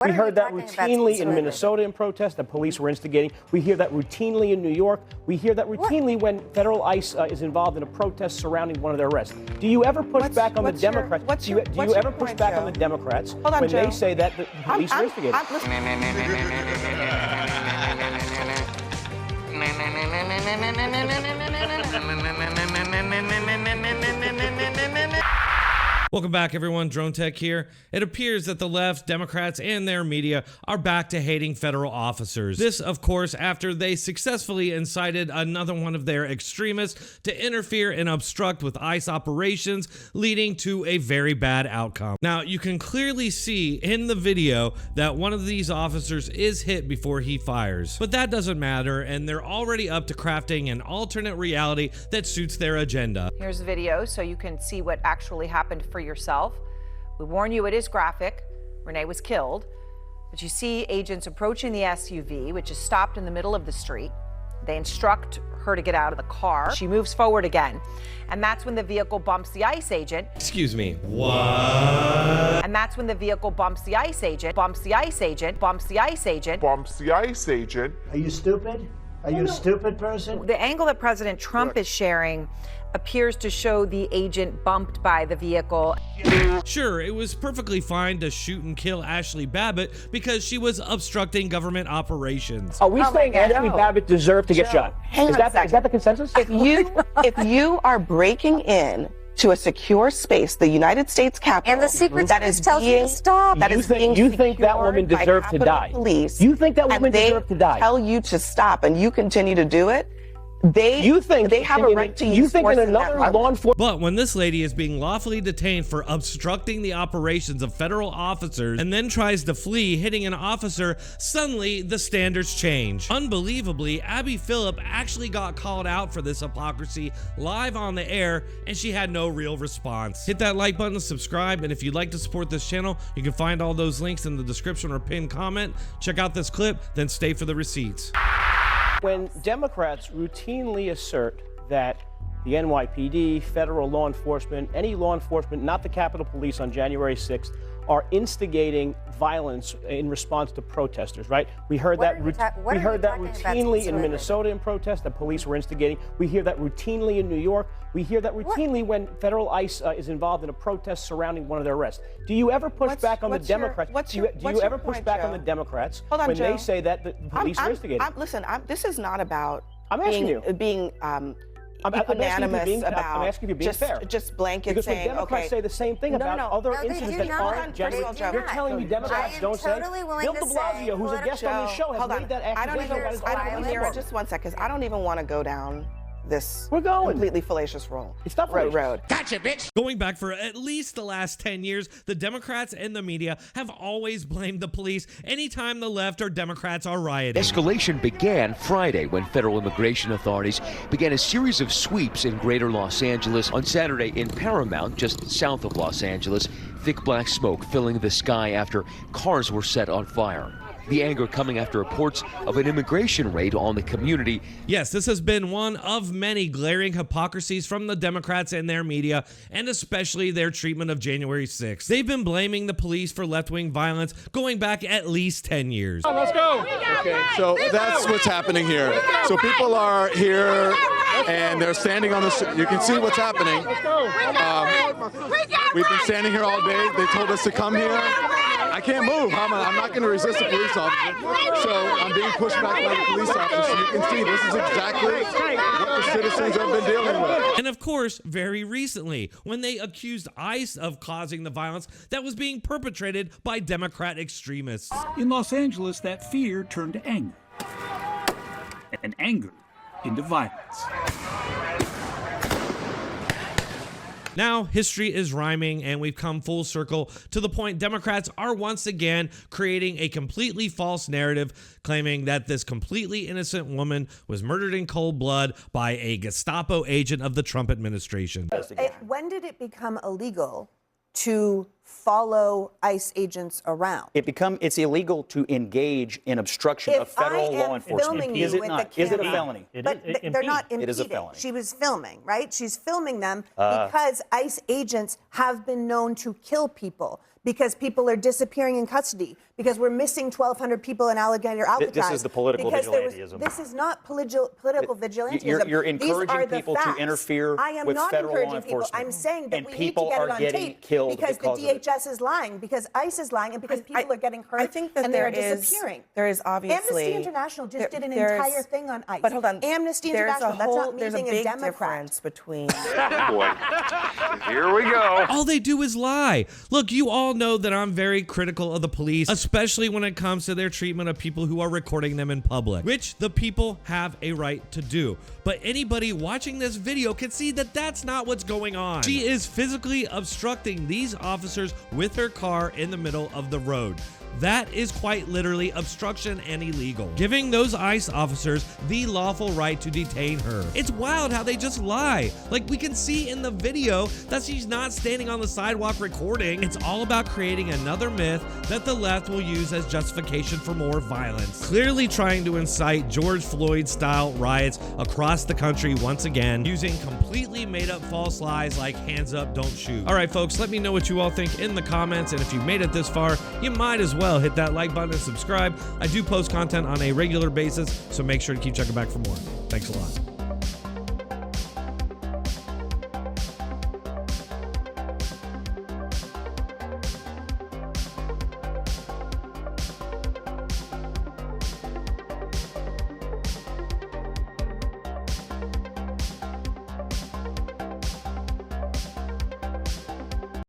We heard that routinely in Minnesota in protest that police were instigating. We hear that routinely in New York. We hear that routinely when federal ICE is involved in a protest surrounding one of their arrests. Do you ever push back on the Democrats? Do you ever push back on the Democrats when they say that the police are instigating? Welcome back, everyone. Dronetek here. It appears that the left, Democrats, and their media are back to hating federal officers. This, of course, after they successfully incited another one of their extremists to interfere and obstruct with ICE operations, leading to a very bad outcome. Now, you can clearly see in the video that one of these officers is hit before he fires. But that doesn't matter, and they're already up to crafting an alternate reality that suits their agenda. Here's the video so you can see what actually happened for yourself. We warn you, it is graphic. Renee was killed, but you see agents approaching the SUV, which is stopped in the middle of the street. They instruct her to get out of the car. She moves forward again, and that's when the vehicle bumps the ICE agent. Excuse me, what? And that's when the vehicle bumps the ICE agent, bumps the ICE agent, bumps the ICE agent. Bumps the ICE agent. Are you stupid? Are you a stupid person? The angle that President Trump is sharing appears to show the agent bumped by the vehicle. Sure, it was perfectly fine to shoot and kill Ashley Babbitt because she was obstructing government operations. Are we saying Ashley Babbitt deserved to get shot? Is that the consensus? If you are breaking in to a secure space, the United States Capitol, and the Secret Service tells you to stop. You think that woman deserved to die? Police, you think that woman deserved to die? Tell you to stop, and you continue to do it. They have a right to use force in that law enforcement. But when this lady is being lawfully detained for obstructing the operations of federal officers and then tries to flee, hitting an officer, suddenly the standards change. Unbelievably, Abby Phillip actually got called out for this hypocrisy live on the air, and she had no real response. Hit that like button, subscribe, and if you'd like to support this channel, you can find all those links in the description or pinned comment. Check out this clip, then stay for the receipts. When Democrats routinely assert that the NYPD, federal law enforcement, any law enforcement, not the Capitol Police on January 6th, are instigating violence in response to protesters, right? We heard that routinely in Minnesota in protest that police were instigating. We hear that routinely in New York. We hear that routinely when federal ICE is involved in a protest surrounding one of their arrests. Do you ever push back on the Democrats? Do you ever push back on the Democrats when they say that the police are instigating? Listen, this is not about being unanimous about. I'm asking you to be fair. Just blanket because saying, when Democrats say the same thing about other incidents that aren't genuine. You're telling me Democrats don't say. Bill de Blasio, who's a guest on this show, has made that accusation. Just one second, because I don't even want to go down this We're going completely fallacious road. It's not road. Gotcha, bitch. Going back for at least the last 10 years, the Democrats and the media have always blamed the police anytime the left or Democrats are rioting. Escalation began Friday when federal immigration authorities began a series of sweeps in greater Los Angeles. On Saturday in Paramount, just south of Los Angeles, thick black smoke filling the sky after cars were set on fire. The anger coming after reports of an immigration raid on the community. Yes, this has been one of many glaring hypocrisies from the Democrats and their media, and especially their treatment of January 6th. They've been blaming the police for left-wing violence going back at least 10 years. Let's go. Okay, so that's what's happening here. So people are here and they're standing on the, you can see what's happening. We've been standing here all day. They told us to come here. I can't move. I'm not going to resist a police officer. So I'm being pushed back by the police officer. So you can see this is exactly what the citizens have been dealing with. And of course, very recently, when they accused ICE of causing the violence that was being perpetrated by Democrat extremists. In Los Angeles, that fear turned to anger. And anger into violence. Now, history is rhyming, and we've come full circle to the point Democrats are once again creating a completely false narrative, claiming that this completely innocent woman was murdered in cold blood by a Gestapo agent of the Trump administration. When did it become illegal to follow ICE agents around? It's illegal to engage in obstruction of federal law enforcement. Is it not? Is it a felony? But they're not impeding. It is a felony. She was filming, right? She's filming them because ICE agents have been known to kill people. because people are disappearing in custody, because we're missing 1,200 people in Alligator Alcatraz. This is the political because vigilantism. This is not political vigilantism. You're encouraging people to facts. interfere I am with not federal law encouraging people. enforcement. I'm saying that And we need to people get are it on getting tape killed because the because of it. DHS is lying, because ICE is lying, and because people are getting hurt I think that and they're there is- disappearing. there is obviously- Amnesty International just did an there's- entire thing on ICE. But hold on. Amnesty There's International, that's not me there's being a a big Democrat. difference between... Boy, here we go. All they do is lie. Look, you all know that I'm very critical of the police, especially when it comes to their treatment of people who are recording them in public, which the people have a right to do. But anybody watching this video can see that that's not what's going on. She is physically obstructing these officers with her car in the middle of the road. That is quite literally obstruction and illegal, giving those ICE officers the lawful right to detain her. It's wild how they just lie. Like, we can see in the video that she's not standing on the sidewalk recording. It's all about creating another myth that the left will use as justification for more violence, clearly trying to incite George Floyd-style riots across the country once again, using completely made-up false lies like hands up, don't shoot. All right, folks, let me know what you all think in the comments, and if you made it this far, you might as well hit that like button and subscribe. I do post content on a regular basis, so make sure to keep checking back for more. Thanks a lot.